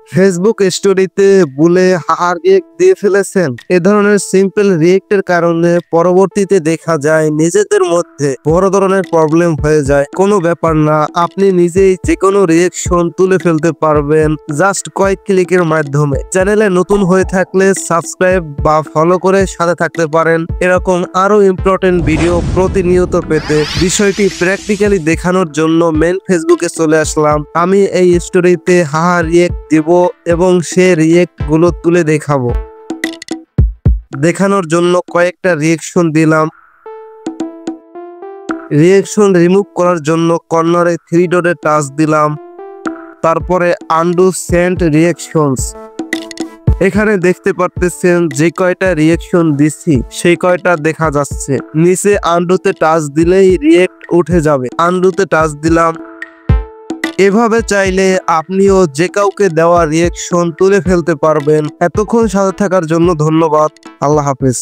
Facebook স্টোরিতে ভুলে হার react দিয়ে ফেলেছেন? এ ধরনের সিম্পল রিয়েক্টের কারণে পরবর্তীতে দেখা যায় নিজেদের মধ্যে বড় ধরনের প্রবলেম হয়ে যায়। কোনো ব্যাপার না, আপনি নিজেই যে কোনো রিয়েকশন তুলে ফেলতে পারবেন জাস্ট কয়েক ক্লিকের মাধ্যমে। চ্যানেলে নতুন হয়ে থাকলে সাবস্ক্রাইব বা ফলো করে সাথে থাকতে পারেন এরকম আরো ইম্পর্টেন্ট ভিডিও প্রতিনিয়ত পেতে। বিষয়টি প্র্যাকটিক্যালি দেখানোর জন্য মেন ফেসবুকে চলে আসলাম। আমি এই স্টোরিতে হাহা রিয়েক্ট দিব এবং সে রিয়েক্ট গুলো তুলে দেখাবো। দেখানোর জন্য কয়েকটা রিয়েকশন দিলাম। রিয়েকশন রিমুভ করার জন্য কর্নারে 3 ডটে টাচ দিলাম। তারপরে আনডু সেন্ট রিয়েকশনস। এখানে দেখতে পারতেছেন যে কয়টা রিয়েকশন দিছি সেই কয়টা দেখা যাচ্ছে। নিচে আনডুতে টাচ দিলেই রিয়েক্ট উঠে যাবে। আনডুতে টাচ দিলাম। এভাবে চাইলে আপনিও যে কাউকে দেওয়া রিয়েকশন তুলে ফেলতে পারবেন। এতক্ষণ সাথে থাকার জন্য ধন্যবাদ। আল্লাহ হাফেজ।